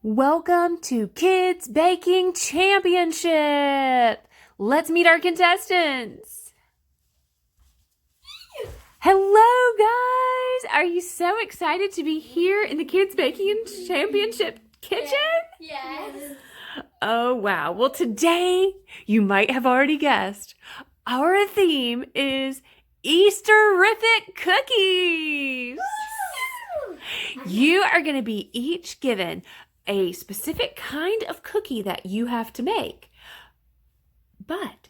Welcome to Kids Baking Championship. Let's meet our contestants. Hello, guys. Are you so excited to be here in the Kids Baking Championship kitchen? Yes. Oh, wow. Well, today, you might have already guessed, our theme is Easterific cookies. You are going to be each given a specific kind of cookie that you have to make. But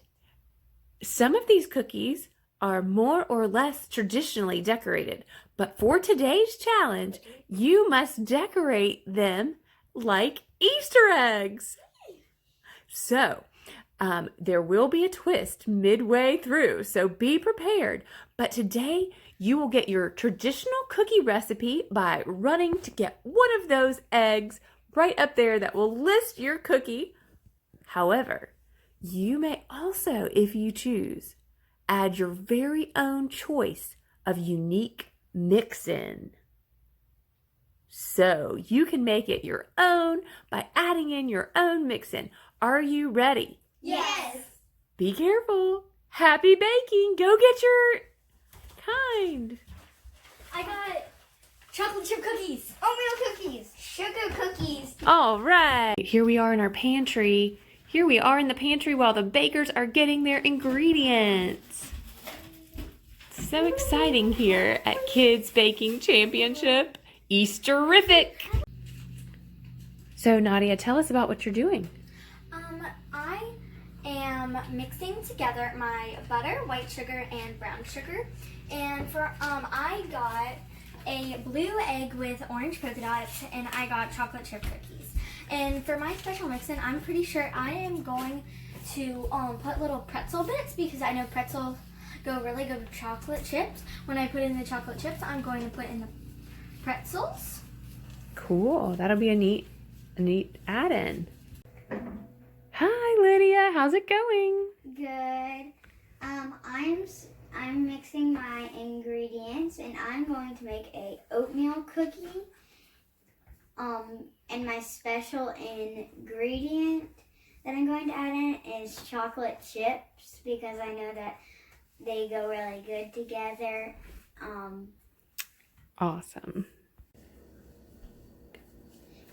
some of these cookies are more or less traditionally decorated. But for today's challenge, you must decorate them like Easter eggs. So, there will be a twist midway through, so be prepared. But today, you will get your traditional cookie recipe by running to get one of those eggs right up there that will list your cookie. However, you may also, if you choose, add your very own choice of unique mix-in. So you can make it your own by adding in your own mix-in. Are you ready? Yes. Be careful. Happy baking. Go get your kind. I got chocolate chip cookies, oatmeal cookies, sugar cookies. All right. Here we are in our pantry. Here we are in the pantry while the bakers are getting their ingredients. So exciting here at Kids Baking Championship Easterific. So Nadia, tell us about what you're doing. I am mixing together my butter, white sugar, and brown sugar. And for I got a blue egg with orange polka dots, and I got chocolate chip cookies. And for my special mix-in, I'm pretty sure I am going to put little pretzel bits, because I know pretzels go really good with chocolate chips. When I put in the chocolate chips, I'm going to put in the pretzels. Cool. That'll be a neat add-in. Hi, Lydia. How's it going? Good. I'm mixing my ingredients, and I'm going to make a oatmeal cookie. And my special ingredient that I'm going to add in is chocolate chips, because I know that they go really good together. Awesome.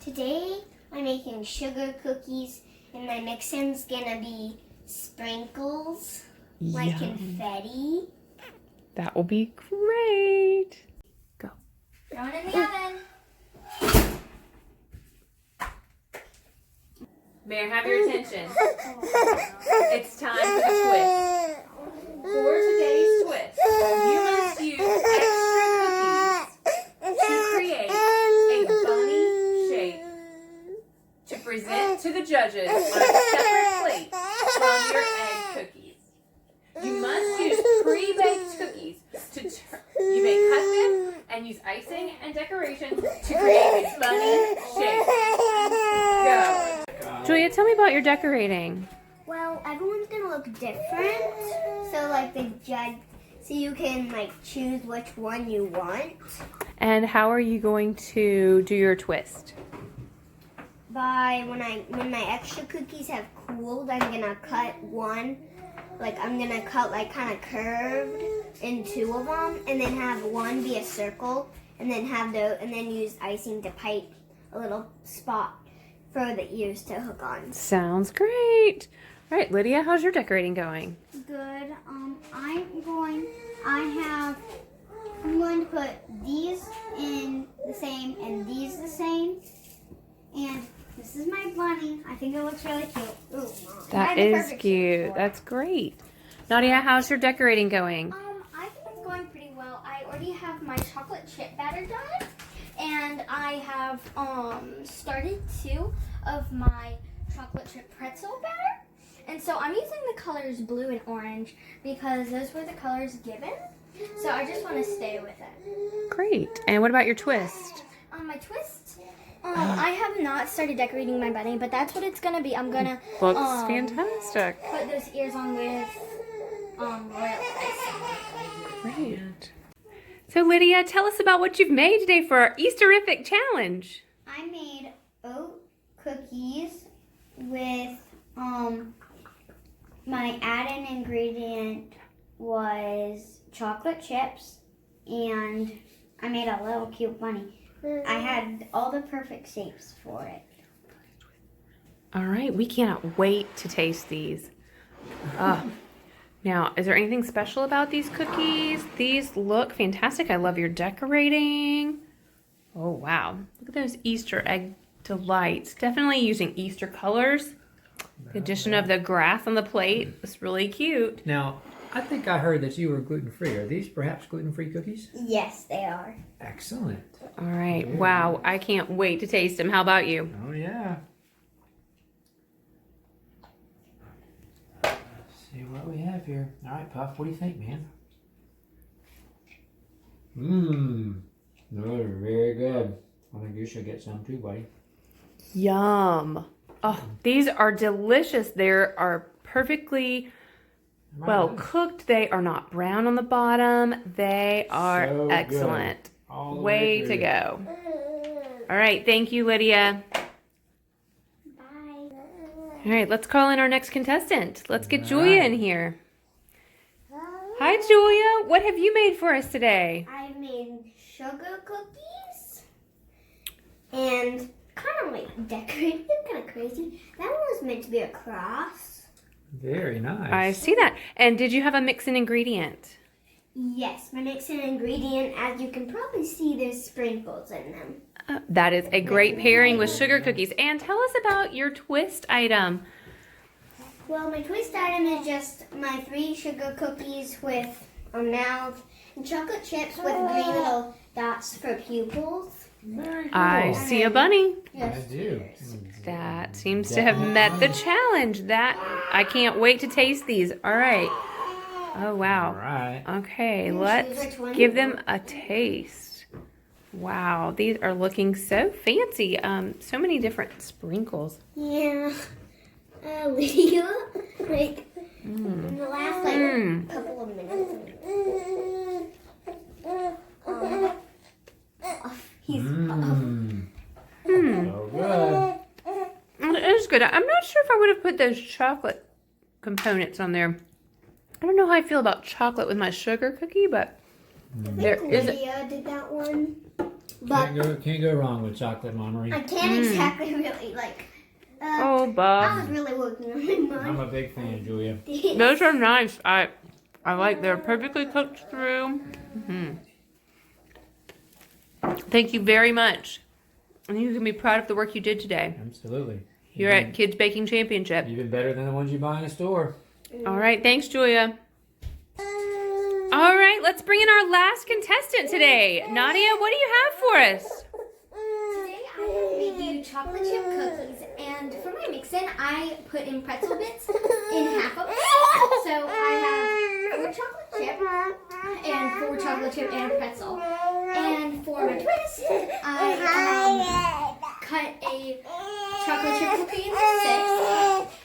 Today I'm making sugar cookies, and my mix-in's gonna be sprinkles, like Yum. confetti. That will be great. Go. Throw it in the oven. May I have your attention? It's time for the twist. For today's twist, you must use extra cookies to create a bunny shape to present to the judges on a separate plate from your egg cookies. You must use pre-baked cookies you may cut them and use icing and decoration to create a bunny shape. Go. Julia, tell me about your decorating. Well, everyone's gonna look different, so you can choose which one you want. And how are you going to do your twist? By when my extra cookies have cooled, I'm gonna cut one. I'm gonna cut kind of curved in two of them, and then have one be a circle, and then use icing to pipe a little spot for the ears to hook on. Sounds great. All right, Lydia, how's your decorating going? Good. I'm going to put these in the same and these the same. And this is my bunny. I think it looks really cute. Ooh, That is cute. That's great. Nadia, how's your decorating going? I think it's going pretty well. I already have my chocolate chip batter done, and I have started 2 of my chocolate chip pretzel batter. And so I'm using the colors blue and orange because those were the colors given. So I just want to stay with it. Great. And what about your twist? My twist, I have not started decorating my bunny, but that's what it's going to be. I'm going to Looks fantastic. put those ears on with royal icing. Great. So Lydia, tell us about what you've made today for our Easterific challenge. I made oat cookies with my add-in ingredient was chocolate chips, and I made a little cute bunny. I had all the perfect shapes for it. All right, we cannot wait to taste these. Now, is there anything special about these cookies? These look fantastic. I love your decorating. Oh, wow. Look at those Easter egg delights. Definitely using Easter colors. The addition of the grass on the plate was really cute. Now, I think I heard that you were gluten-free. Are these perhaps gluten-free cookies? Yes, they are. Excellent. All right. Wow. I can't wait to taste them. How about you? Oh, yeah. Let's see what we have here. All right, Puff, what do you think, man? Mmm. Those are very good. I think you should get some too, buddy. Yum. Oh, these are delicious. They are perfectly well cooked. They are not brown on the bottom. They are So excellent. All the Way through. to go. All right. Thank you, Lydia. Bye. All right. Let's call in our next contestant. Let's get Julia in here. Hi, Julia. What have you made for us today? I made sugar cookies and kind of like decorated them, kind of crazy. That one was meant to be a cross. Very nice. I see that. And did you have a mix-in ingredient? Yes, my mixing ingredient, as you can probably see, there's sprinkles in them. That is a great pairing with sugar cookies. And tell us about your twist item. Well, my twist item is just my 3 sugar cookies with a mouth and chocolate chips with green little dots for pupils. Very cool. I see a bunny. I do. That seems to have met the challenge. That I can't wait to taste these. All right. Oh, All wow. right. Okay, Can you let's choose which one give you them want? a taste. Wow, these are looking so fancy. So many different sprinkles. Yeah. Lydia, like, in the last, like, couple of minutes. He's Mmm. Hmm. So good. It is good. I'm not sure if I would have put those chocolate components on there. I don't know how I feel about chocolate with my sugar cookie, but there is. Lydia did that one. But Can't go wrong with chocolate, Mama. I can't exactly really, like, Oh, I was Bob. really working on my I'm a big fan, Julia. mind. Those are nice. I like they're perfectly cooked through. Thank you very much. And you can be proud of the work you did today. Absolutely. You're at Kids Baking Championship. Even better than the ones you buy in a store. All right. Thanks, Julia. All right. Let's bring in our last contestant today. Nadia, what do you have for us? Today I have made you chocolate chip cookies, and for my mix-in, I put in pretzel bits in half of it. So I have 4 chocolate chip and 4 chocolate chip and a pretzel. And for my twist, I cut a chocolate chip cookie into 6,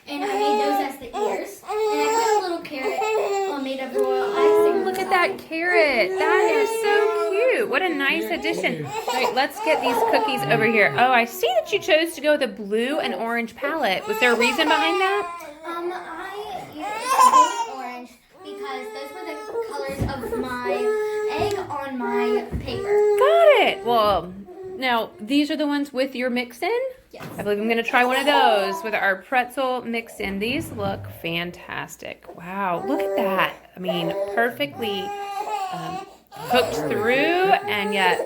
and I made those as the ears. And I put a little carrot made of royal icing. Look at that carrot. That is so cute. What a nice addition. All right, let's get these cookies over here. Oh, I see that you chose to go with a blue and orange palette. Was there a reason behind that? I used blue and orange because those were the colors of my egg on my paper. Got it. Well, now these are the ones with your mix-in? Yes. I believe I'm going to try one of those with our pretzel mix-in. These look fantastic. Wow, look at that. I mean, perfectly cooked through and yet...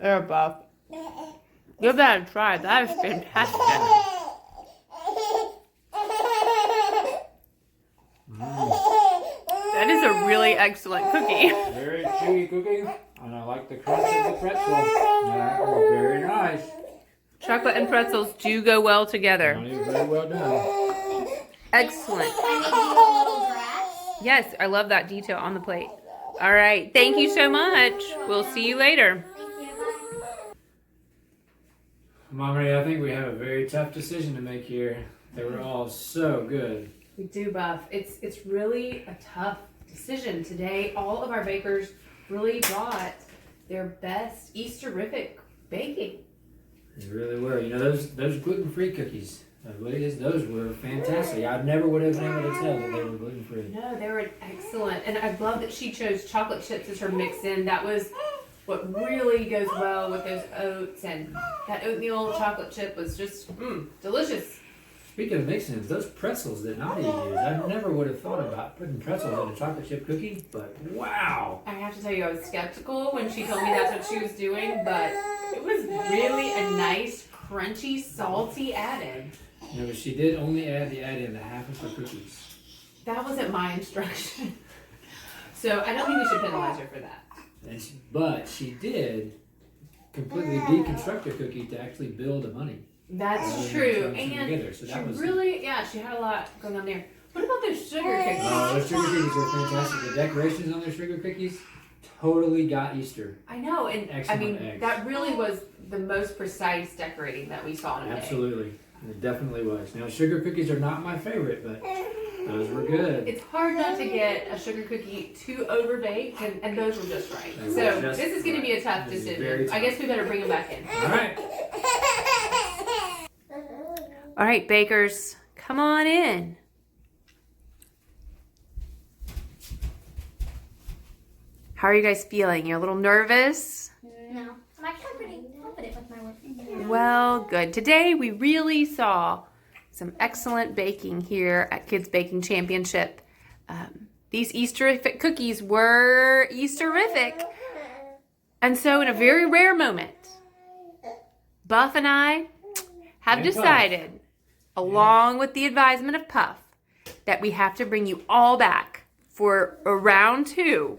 There, Bob. Give that a try. That is fantastic. That is a really excellent cookie. Very chewy cookie, and I like the crunch of the pretzel. That was very nice. Chocolate and pretzels do go well together. Very well done. Excellent. I made you a little grass. Yes, I love that detail on the plate. All right. Thank you so much. We'll see you later. Thank you. Bye. Mama, I think we have a very tough decision to make here. They were all so good. We do, Buff. It's really a tough decision today. All of our bakers really brought their best Easterific baking. They really were. You know, those gluten-free cookies, ladies, those were fantastic. I never would have been able to tell that they were gluten-free. No, they were excellent. And I love that she chose chocolate chips as her mix-in. That was what really goes well with those oats. And that oatmeal chocolate chip was just delicious. Speaking of mix-ins, those pretzels that Nadia used, I never would have thought about putting pretzels in a chocolate chip cookie, but wow. I have to tell you, I was skeptical when she told me that's what she was doing, but it was really a nice, crunchy, salty add-in. You know, but she did only add in the half of her cookies. That wasn't my instruction. So I don't think we should penalize her for that. But she did completely deconstruct her cookie to actually build a bunny. That's true. And together, so that was really, she had a lot going on there. What about those sugar cookies? Oh, those sugar cookies are fantastic. The decorations on their sugar cookies totally got Easter. I know, and Excellent eggs. that really was the most precise decorating that we saw today. Absolutely. It definitely was. Now, sugar cookies are not my favorite, but those were good. It's hard not to get a sugar cookie too overbaked, and those were just right. So this is going to be a tough decision. I guess we better bring them back in. All right. All right, bakers, come on in. How are you guys feeling? You're a little nervous? No, I'm actually pretty confident with my work. Well, good. Today we really saw some excellent baking here at Kids Baking Championship. These Easterific cookies were Easterific. And so in a very rare moment, Buff and I have decided, along with the advisement of Puff, that we have to bring you all back for a round 2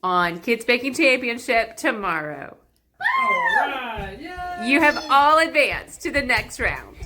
on Kids Baking Championship tomorrow. All right. Yay! You have all advanced to the next round.